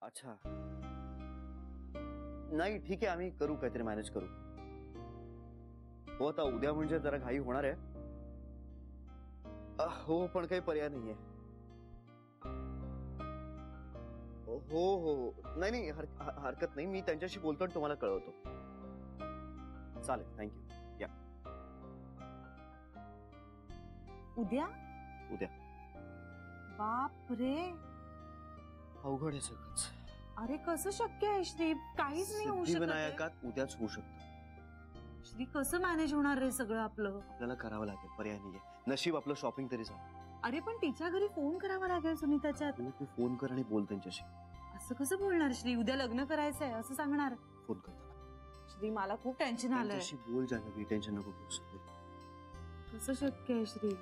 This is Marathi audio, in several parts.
अच्छा, नाही ठीक आहे, आम्ही करू, काहीतरी मॅनेज करू. हो, आता उद्या म्हणजे जरा घाई होणार आहे. हो, पण काही पर्याय नाहीये. हो हो, नाही नाही, हरकत नाही. मी त्यांच्याशी बोलतो आणि तुम्हाला कळवतो. चालेल, थँक्यू. या. उद्या उद्या. बाप रे, अवघड आहे सगळंच. अरे कसं शक्य आहे श्री? काहीच नाही होऊ शकत. सिद्धिविनायकात उद्याच होऊ शकतं. श्री कसं मॅनेज होणार रे सगळं आपलं? आपल्याला करावं लागेल, पर्याय नाहीये. नशीब आपलं शॉपिंग तरी झालं. अरे पण तिच्या घरी फोन करावा लागेल सुनीताच्या. तू फोन कर आणि बोल त्यांच्याशी. असं कसं बोलणार श्री? उद्या लग्न करायचंय असं सांगणार? फोन करतो. श्री मला खूप टेन्शन आलंय. त्यांच्याशी बोल जान्हवी, टेन्शन नको घेऊ. कसं शक्य आहे श्री?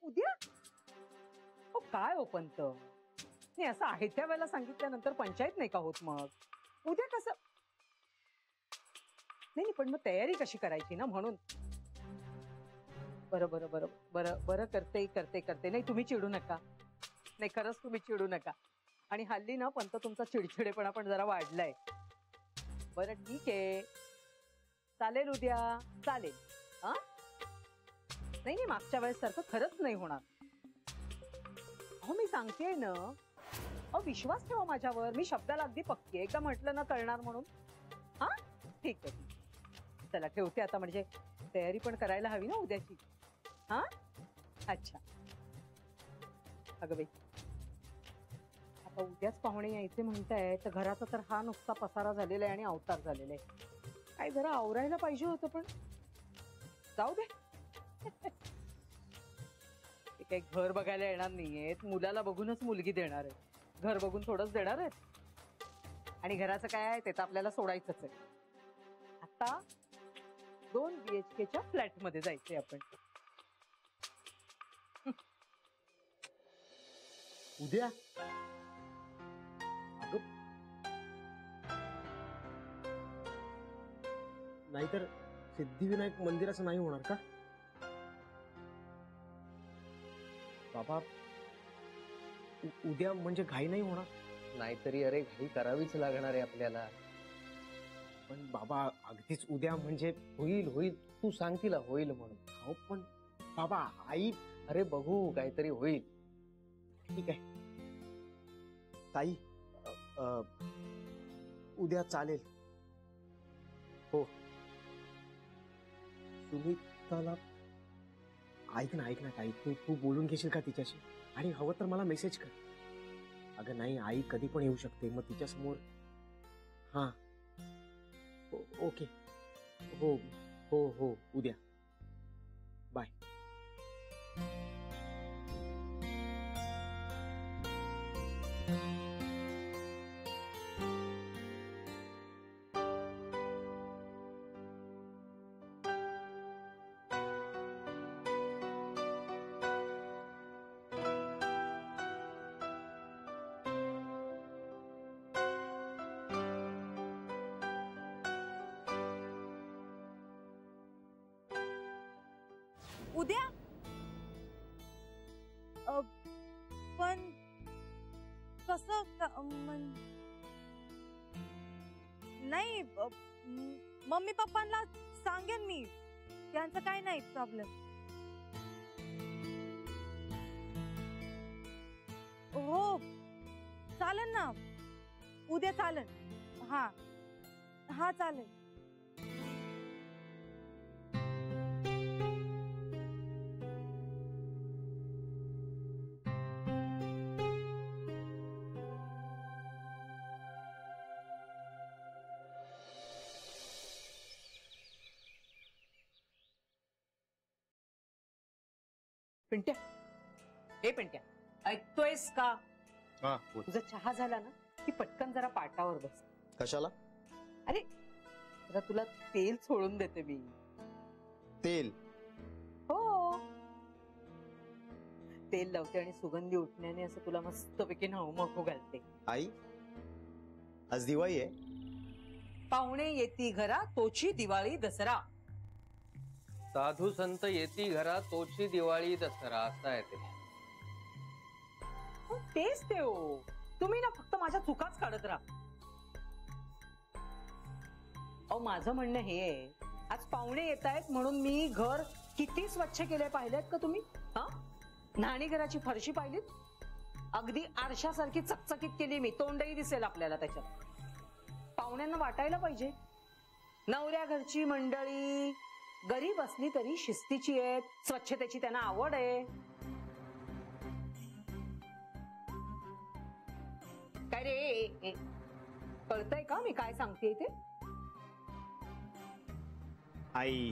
उद्या काय हो पंत, नाही असं आहे त्या वेळेला सांगितल्यानंतर पंचायत नाही का होत? मग उद्या कसं? नाही पण मग तयारी कशी करायची ना, म्हणून. बरं बरं बरं बरं बरं, करते करते करते. नाही तुम्ही चिडू नका, नाही खरंच तुम्ही चिडू नका. आणि हल्ली ना पंत तुमचा चिडचिडेपणा पण जरा वाढलाय. बरं ठीक आहे, चालेल, उद्या चालेल. हा नाही नाही, मागच्या वेळेस सारखं खरंच नाही होणार. हो मी सांगतेय ना, विश्वास ठेवा माझ्यावर. मी शब्दाला अगदी पक्की आहे. एकदा म्हटलं ना करणार म्हणून. हा ठीक आहे, चला ठेवते आता, म्हणजे तयारी पण करायला हवी ना उद्याची. हा अच्छा. अगं बाई, आता उद्याच पाहुणे यायचे म्हणताय तर घराचा तर हा नुसता पसारा झालेला आहे आणि अवतार झालेला आहे. काय जरा आवरायला पाहिजे होतं, पण जाऊ दे. ते काही घर बघायला येणार नाहीयेत, मुलाला बघूनच मुलगी देणार आहे. घर बघून थोडंच देणार आहेत. आणि घराचं काय आहे ते तर आपल्याला सोडायचंच आहे. आता 2 BHKच्या फ्लॅट मध्ये जायचंय आपण. उद्या? अगं नाहीतर सिद्धिविनायक मंदिराचं नाही होणार का? बाबा उद्या म्हणजे घाई नाही होणार? नाहीतरी अरे घाई करावीच लागणार आहे आपल्याला. पण बाबा अगदीच उद्या म्हणजे. होईल होईल, तू सांग तिला होईल म्हणून. हो पण बाबा आई. अरे बघू, काहीतरी होईल. ठीक आहे ताई, उद्या चालेल. हो. सुनीताला ऐक ना ताई, तू बोलून घेशील का तिच्याशी? आणि हवं तर मला मेसेज कर. अगं नाही, आई कधी पण येऊ शकते, मग तिच्या समोर. हा ओके. हो हो हो, उद्या. बाय. उद्या पण कसं नाही, मम्मी पप्पांना सांगेन मी, त्यांचं काय नाही प्रॉब्लेम. हो चालेल ना, उद्या चालेल. हा हा चालेल. पिंट्या, हे पिंट्या, ऐकतोयस का? हा. तुझा चहा झाला ना की पटकन जरा पाटावर बस. कशाला? अरे जरा तुला तेल सोडून देते मी. तेल? हो, तेल लावते आणि सुगंधी उठण्याने असं तुला मस्तपैकी न्हाऊ घालते. आई आज दिवाळी आहे. पाहुणे येती घरा तोची दिवाळी दसरा. साधू संत येती घरा तोची दिवाळी दसरा असं आहे ते. हो, तेच ते हो. तुम्ही ना फक्त माझ्या चुकाच काढत राहा. अहो माझं म्हणणं हे आहे, आज पाहुणे येत आहेत म्हणून मी घर किती स्वच्छ केले पाहिलेत का तुम्ही? हा, न्हाणी घराची फरशी पाहिलीत? अगदी आरशासारखी चकचकीत केली मी. तोंडही दिसेल आपल्याला त्याच्यात. पाहुण्यांना वाटायला पाहिजे नवऱ्या घरची मंडळी गरीब असली तरी शिस्तीची आहेत, स्वच्छतेची त्यांना आवड आहे. काय रे, कळतंय का मी काय सांगतेय ते? आई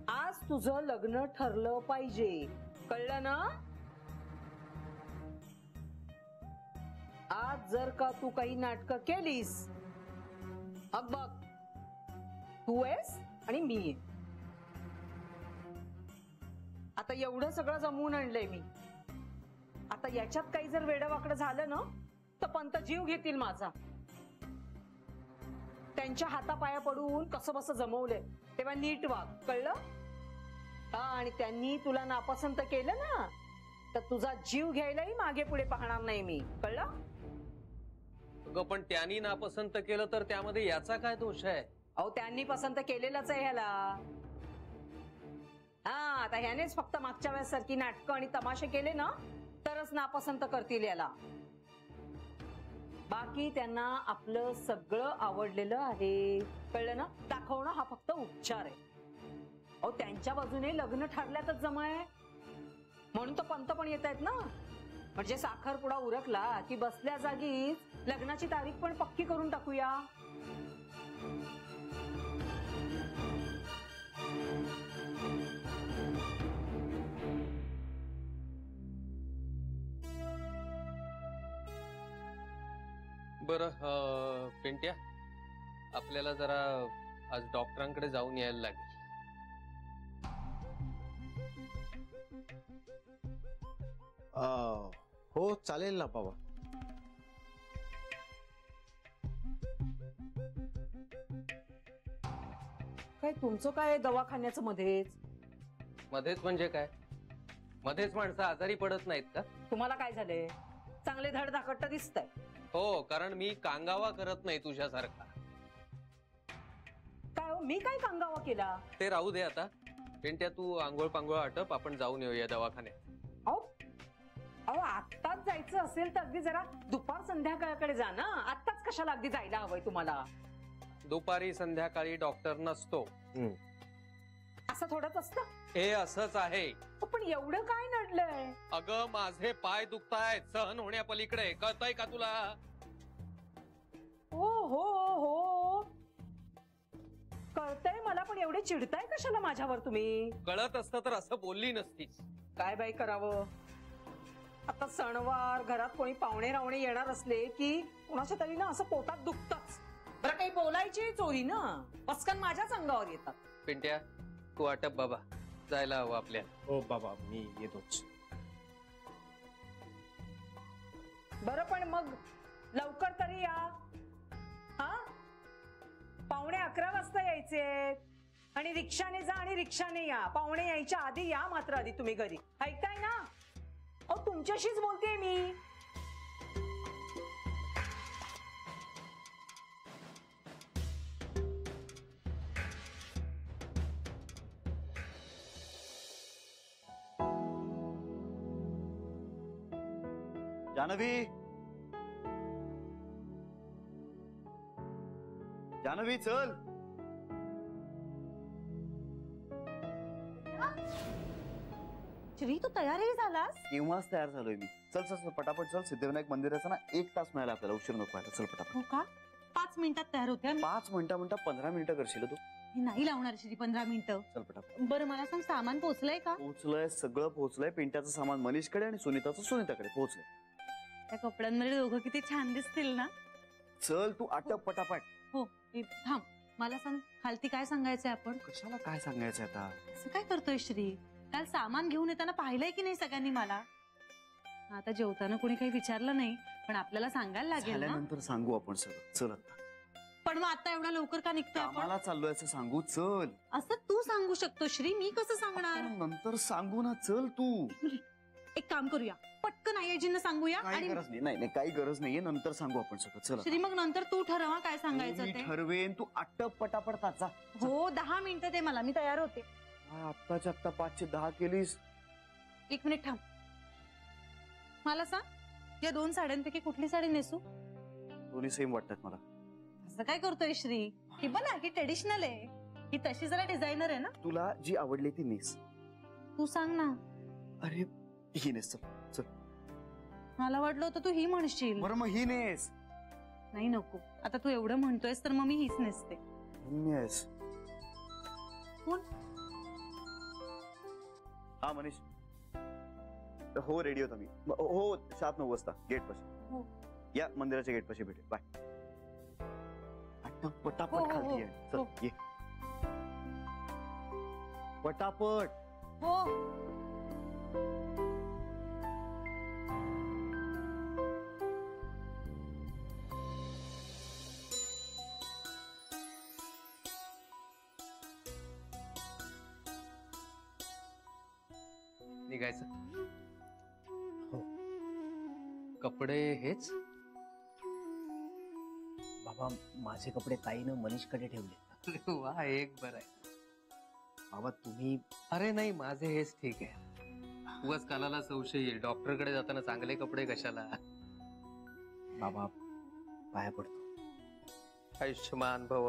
आज तुझं लग्न ठरलं पाहिजे, कळलं ना? आज जर का तू काही नाटकं केलीस, अग बघ तू आहेस आणि मी आहे. आता एवढं सगळं जमवून आणलंय मी. आता याच्यात काही जर वेडवाकडं झालं ना तर पंत जीव घेतील माझा. त्यांच्या हातापाया पडून कसं बसं जमवलंय तेव्हा नीट वाग, कळलं? हा, आणि त्यांनी तुला नापसंत केलं ना तर तुझा जीव घ्यायलाही मागे पुढे पाहणार नाही मी, कळलं? अगं पण त्यांनी नापसंत केलं तर त्यामध्ये याचा काय दोष आहे? अहो त्यांनी पसंत केलेलंच आहे ह्याला. हा, आता ह्यानेच फक्त मागच्या वेळेस सारखी नाटकं आणि तमाशे केले ना तरच नापसंत करतील याला. बाकी त्यांना आपलं सगळं आवडलेलं आहे, कळलं ना? दाखवणं हा फक्त उपचार आहे. अहो त्यांच्या बाजूने लग्न ठरल्यातच जमाय म्हणून तर पंत पण येत आहेत ना. म्हणजे साखरपुडा उरकला की बसल्या जागीच लग्नाची तारीख पण पक्की करून टाकूया. बरं पिंट्या, आपल्याला जरा आज डॉक्टरांकडे जाऊन यायला लागेल. हो चालेल ना बाबा. काय तुमचं काय दवाखान्याचं मध्येच? मध्येच म्हणजे काय? मध्येच माणसं आजारी पडत नाहीत का? तुम्हाला काय झालंय? चांगले धडधाकट दिसतंय. हो, कारण मी कांगावा करत नाही तुझ्यासारखा. काय हो, मी काय कांगावा केला? ते राहू दे आता. पिंट्या तू आंघोळ पांघोळ आटप, आपण जाऊन येऊया दवाखान्यात. अहो अहो आत्ताच जायचं असेल तर अगदी जरा दुपार संध्याकाळकडे जा ना. आत्ताच कशाला अगदी जायला हवंय तुम्हाला? दुपारी संध्याकाळी डॉक्टर नसतो. असं थोडंच असतं. हे असंच आहे. पण एवढं काय नडलंय? अगं माझे पाय दुखतायत सहन होण्यापलीकडे, कळतंय का तुला? हो हो हो कळतंय मला, पण एवढे चिडताय कशाला माझ्यावर तुम्ही? कळत असतं तर असं बोलली नसतीस. काय बाई करावं? आता सणवार घरात कोणी पाहुणे रावणे येणार असले की कुणाच्या तरी ना असं पोटात दुखतच. बरं काही बोलायची चोरी ना पस्कन माझ्याच अंगावर येतात. पिंट्या तू आटप बाबा, जायला हवं आपल्या. हो बाबा मी येतोच. बरं पण मग लवकर तरी या. हा, 11:15 वाजता यायचे आणि रिक्षाने जा आणि रिक्षाने या. पाहुणे यायच्या आधी या मात्र, आधी तुम्ही घरी. ऐकताय ना? अहो तुमच्याशीच बोलतेय मी. जानवी, जानवी चल. श्री तू तयारही झालास? केव्हाच तयार झालोय मी. चल चल चल पटापट चल. सिद्धिविनायक मंदिराचा ना 1 तास मिळाला आपल्याला, उशीर नको व्हायला. चल पटापट. हो का? 5 मिनिटात तयार होते. 5 मिनिटं 15 मिनिटं करशील तू. मी नाही लावणार श्री 15 मिनिटं. चल पटापट. बरं मला सांग, सामान पोहोचलंय का? पोहोचलंय, सगळं पोहोचलंय. पिंट्याचं सामान मनीषकडे आणि सुनीताचं सुनीताकडे पोहोचलंय. त्या कपड्यांमध्ये दोघं किती छान दिसतील ना. चल तू आटप पटापट. हो थांब, मला सांग खालती काय सांगायचंय आपण? कशाला काय सांगायचं आता? असं काय करतोय श्री? काल सामान घेऊन येताना पाहिलंय की नाही सगळ्यांनी मला? आता जेवताना कोणी काही विचारलं नाही, पण आपल्याला सांगायला लागेल ना. झाल्यानंतर सांगू आपण सगळं. चल आता. पण मग आता एवढा लवकर का निघतोय आपण? कामाला चाललोय असं सांगू. चल. असं तू सांगू शकतो श्री, मी कसं सांगणार? आपण नंतर सांगू ना. चल तू. एक काम करूया, पटकन आईजींना सांगूया. काही आणि गरज नाही. नाही नाही, काही गरज नाहीये. नंतर सांगू आपण सगळं. चल आता. श्री मग नंतर तू ठरवा काय सांगायचं मी ते. ठरवेन. तू आटप पटापट ताचा. हो 10 मिनिटं दे मला, मी तयार होते. आत्ताच्या आत्ता 5 चे 10 केलीस. 1 मिनिट थांब. मला सांग, या 2 साड्यांपैकी कुठली साडी नेसू? दोन्ही सेम वाटतात मला. असं काय करतोय श्री? ही बघ ना, ही ट्रेडिशनल आहे, ही तशी जरा डिझायनर आहे ना. तुला जी आवडली ती नेस. तू सांग ना. अरे ही नेस. चल चल. मला वाटलं होतं तू ही म्हणशील. बरं मग ही नेस. नाही नको, आता तू एवढं म्हणतोयस तर मग मी हीच नेसते. नेस. कोण? हा मनीष. हो रेडी होता मी. हो 7-9 वाजता गेट पाशी. हो. या मंदिराच्या गेट पाशी भेटेल. बाय. आटप हो, पटापट हो, खाली हो, आहे. चल हो. ये. पटापट. हो. निघायचं. हो. कपडे हेच. बाबा माझे कपडे ताईनं मनीषकडे ठेवले. वा, एक बरं आहे. बाबा तुम्ही अरे नाही, माझे हेच ठीक आहे. उगाच कानाला संशय येईल. डॉक्टरकडे जाताना चांगले कपडे कशाला? बाबा पाया पडतो. आयुष्यमान भव.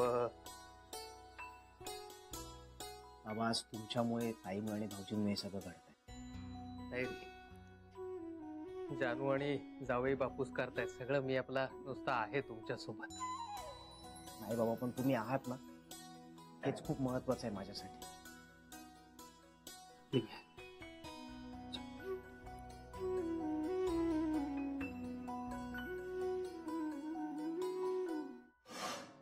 बाबा आज तुमच्यामुळे ताईमुळे आणि भाऊजींमुळे हे सगळं घडतंय. नाही रे. जानू आणि जावई बापूस करतायत सगळं. मी आपला नुसता आहे तुमच्या सोबत. नाही बाबा, पण तुम्ही आहात ना, हेच खूप महत्वाचं आहे माझ्यासाठी. ठीक आहे.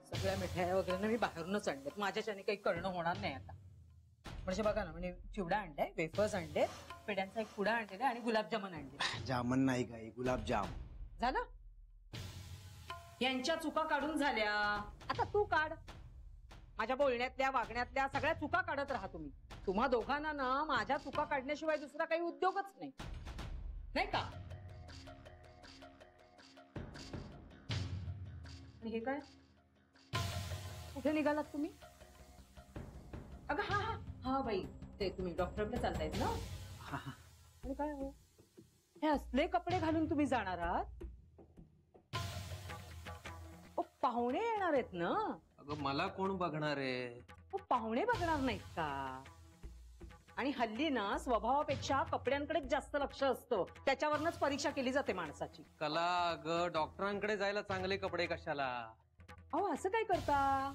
सगळ्या मिठाया वगैरे ना मी बाहेरूनच आणल्यात. माझ्याच्याने काही करणं होणार नाही आता. म्हणजे बघा ना, म्हणजे चिवडा आणलाय, वेफर्स आणले, पेड्यांचा एक पुडा आणलेला आणि गुलाबजामुन आणले. जामन नाही गाई, गुलाबजाम. झालं? यांच्या चुका काढून झाल्या. आता तू काढ. माझ्या बोलण्यातल्या वागण्यातल्या सगळ्या चुका काढत राहा तुम्ही. तुम्हा दोघांना ना माझ्या चुका काढण्याशिवाय दुसरा काही उद्योगच नाही, नाही का? आणि हे काय? कुठे निघालात तुम्ही? अगं हा हा हा बाई, ते तुम्ही डॉक्टरकडे चालतायत ना? आणि काय हो, हे असले कपडे घालून तुम्ही जाणार आहात? ओ, पाहुणे येणार आहेत ना? अगं मला कोण बघणार आहे? ओ, पाहुणे बघणार नाहीत का? आणि हल्ली ना स्वभावापेक्षा कपड्यांकडेच जास्त लक्ष असतं. त्याच्यावरच परीक्षा केली जाते माणसाची. कला, अगं डॉक्टरांकडे जायला चांगले कपडे कशाला? अहो असं काय करता?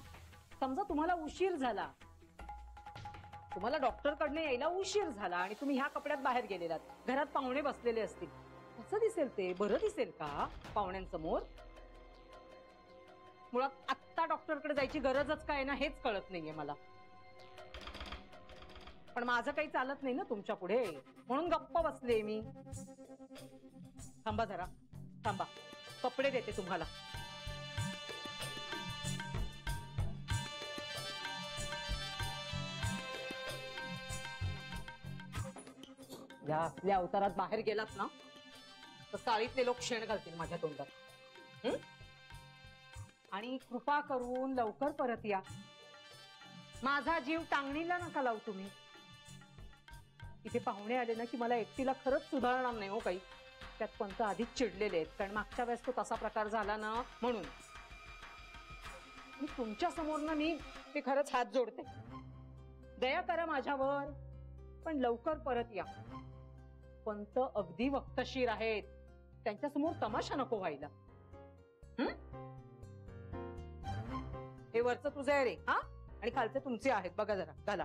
समजा तुम्हाला उशीर झाला, तुम्हाला डॉक्टर कडे यायला उशीर झाला आणि तुम्ही ह्या कपड्यात बाहेर गेलेलात, घरात पाहुणे बसलेले असतील, कसं दिसेल ते? बरं दिसेल का पाहुण्यांसमोर? मुळात आत्ता डॉक्टरकडे जायची गरजच काय ना हेच कळत नाहीये मला. पण माझं काही चालत नाही ना तुमच्या पुढे, म्हणून गप्प बसले मी. थांबा जरा, थांबा, कपडे देते तुम्हाला. या आपल्या अवतारात बाहेर गेलात ना तर साळीतले लोक शेण घालतील माझ्या तोंडात. आणि कृपा करून लवकर परत या. माझा जीव टांगणीला नका लावू तुम्ही. इथे पाहुणे आले ना की मला एकटीला खरंच सुधारणार नाही हो काही. त्यात पंत आधीच चिडलेले आहेत, कारण मागच्या वेळेस तो तसा प्रकार झाला ना म्हणून. तुमच्या समोर ना मी ते खरंच हात जोडते. दया करा माझ्यावर, पण लवकर परत या. पंत अगदी वक्तशीर आहेत, त्यांच्या समोर तमाशा नको व्हायला. हे वरचं तुझं आहे रे, हा, आणि खालचे तुमचे आहेत. बघा जरा, घाला.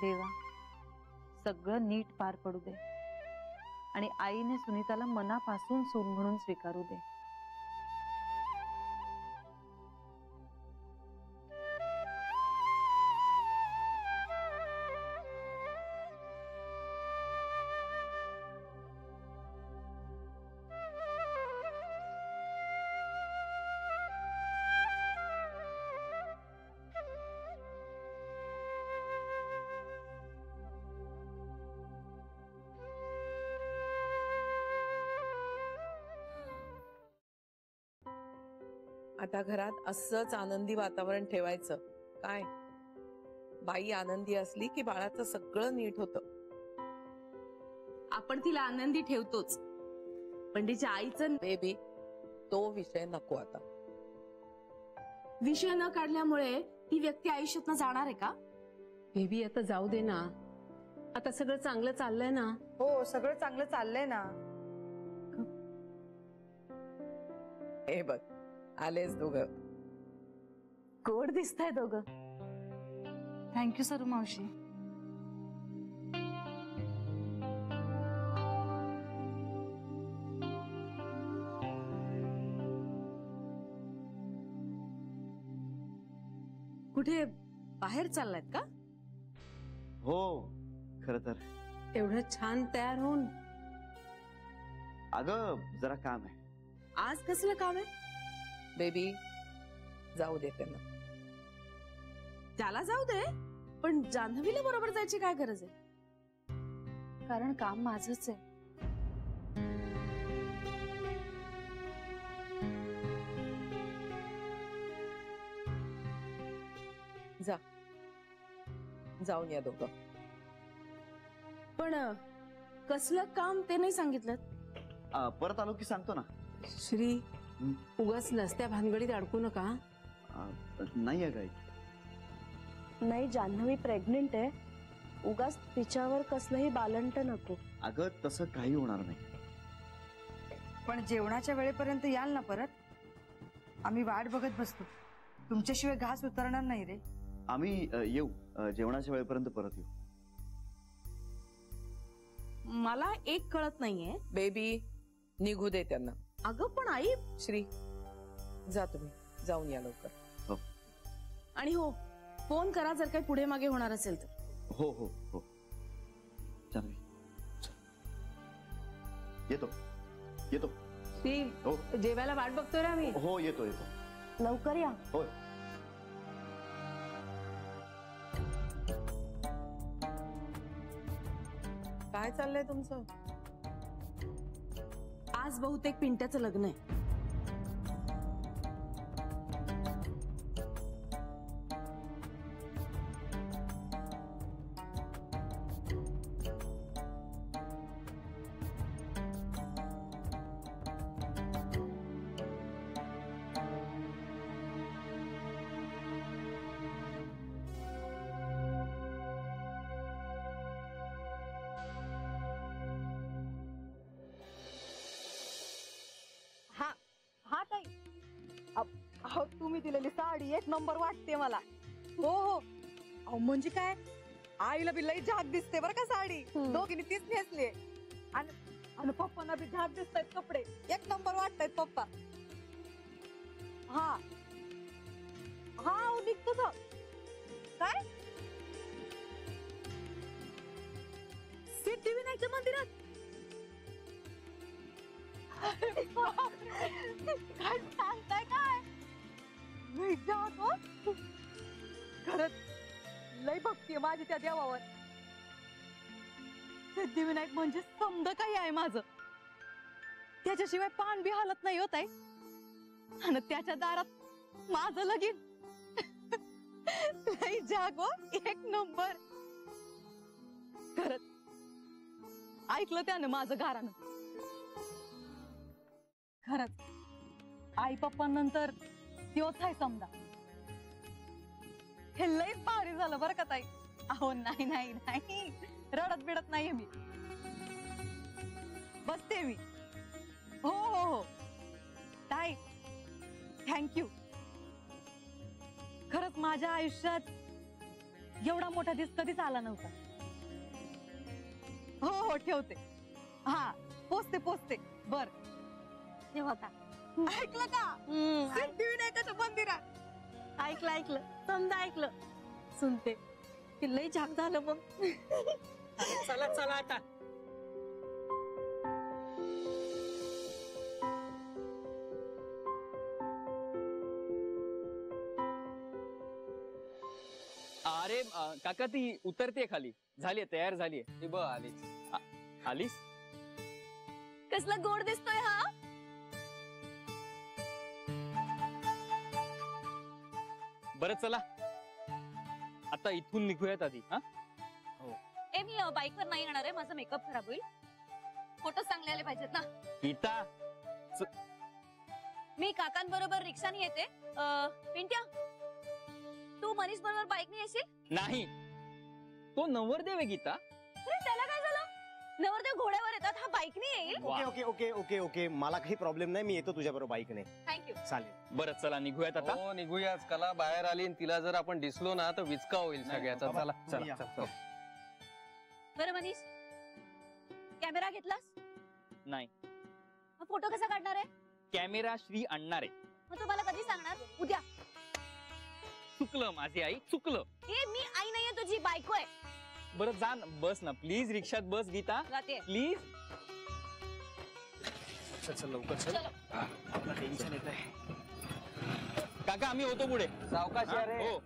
देवा, सगळं नीट पार पडू दे. आणि आईने सुनीताला मनापासून सून म्हणून स्वीकारू दे. आता घरात असंच आनंदी वातावरण ठेवायचं. काय बाई आनंदी असली की बाळाचं सगळं नीट होतं. आपण तिला आनंदी ठेवतोच, पण तिच्या आईचं बेबी तो विषय नको आता. विषय न काढल्यामुळे ती व्यक्ती आयुष्यातनं जाणार आहे का? बेबी आता जाऊ दे ना. आता सगळं चांगलं चाललंय ना. हो, सगळं चांगलं चाललंय ना. हे बघ आलेच दोघं. गोड दिसताय दोघं. थँक्यू सरू मावशी. कुठे बाहेर चाललायत का? हो, खर तर एवढं छान तयार होऊन. अगं जरा काम आहे. आज कसलं काम आहे? बेबी जाऊ दे त्यांना. त्याला जाऊ दे, पण जान्हवीला बरोबर जायची काय गरज आहे? कारण काम माझंच आहे. जा जाऊन या दोघं. पण कसलं काम ते नाही सांगितलं. परत आलो की सांगतो ना. श्री, उगाच नसत्या भानगडीत अडकू नका. नाही आहे काही. नाही, जान्हवी प्रेग्नेंट आहे. उगाच तिच्यावर कसलंही बालंट नको. अगं तसं काही होणार नाही. पण जेवणाच्या वेळेपर्यंत याल ना परत? आम्ही वाट बघत बसतो. तुमच्याशिवाय घास उतरणार नाही रे. आम्ही येऊ. जेवणाच्या वेळेपर्यंत परत येऊ. मला एक कळत नाहीये. बेबी निघू दे त्यांना. अगं पण आई. श्री जा तुम्ही, जाऊन या लवकर. हो. आणि हो, फोन करा जर काही पुढे मागे होणार असेल तर. हो हो हो. जान्हवी येतो येतो. श्री, हो जेवायला वाट बघतोय ना मी. हो येतो येतो. लवकर या. होय. काय चाललंय तुमचं? आज बहुतेक पिंट्याचं लग्न आहे. हा ताई, अहो तुम्ही दिलेली साडी एक नंबर वाटते मला. हो हो. अहो म्हणजे काय, आईला बी लई झाक दिसते बरं का साडी. दोघींनी तीच नेसली. आणि पप्पांना बी झाक दिसतायत कपडे. एक नंबर वाटतायत पप्पा. हा हा निघतो तो. काय सिद्धिविनायक मंदिरात? काय सांगताय काय? मी जातो. खरंच लय भक्ती आहे माझी त्या देवावर. सिद्धिविनायक म्हणजे समद काही आहे माझं. त्याच्याशिवाय पान बी हालत नाही होत आहे. आणि त्याच्या दारात माझं लगीन. लय जागो एक नंबर. खरंच ऐकलं त्यानं माझं घरानं. खरंच आई पप्पांनंतर त्योच आहे समजा. हे लय भारी झालं बरं का ताई. अहो नाही नाही नाही, रडत बिडत नाहीये मी. बसते मी. हो हो हो ताई, थँक्यू. खरंच माझ्या आयुष्यात एवढा मोठा दिस कधीच आला नव्हता. हो हो ठेवते. हा पोचते पोचते बर तेव्हा आता ऐकलं का सिद्धिविनायकाच्या मंदिरात ऐकलं समजा ऐकलं सुनते की लई झाक झालं मग. चला चला आता. अरे काका ती उतरते खाली. झालीये तयार झालीये. बघ आलीस. आलीस कसला गोड दिसतोय हा. बरं चला आता इथून निघूयात आधी. हा ए मी बाईकवर नाही येणार आहे, माझा मेकअप खराब होईल. फोटो चांगले आले पाहिजेत ना. गीता मी काकांबरोबर रिक्षाने येते. पिंट्या तू मनीष बरोबर बाईकने येशील. नाही तो नवरदेव आहे गीता. अरे त्याला काय झालं. नवरदेव घोड्यावर येतात, हा बाईकने येईल. Okay okay okay okay okay मला काही प्रॉब्लेम नाही, मी येतो तुझ्या बरोबर बाईकने. थँक्यू. चालेल. बरं चला निघूयात आता. हो निघूयाच. कला बाहेर आली आणि तिला जर आपण दिसलो ना तर विचका होईल सगळ्याचा. चला चला चला. बरं मनीष कॅमेरा घेतलास. नाही मग फोटो कसा काढणार आहे. कॅमेरा श्री आणणार आहे. मग तू मला कधी सांगणार. उद्या. चुकलं माझी आई चुकलं. ए मी आई नाहीये तुझी बायको आहे. बरं जा बस ना प्लीज. रिक्षात बस गीता जाते प्लीज. चल लवकर चल. टेन्शन येत आहे. काका आम्ही होतो पुढे. सावकाश हो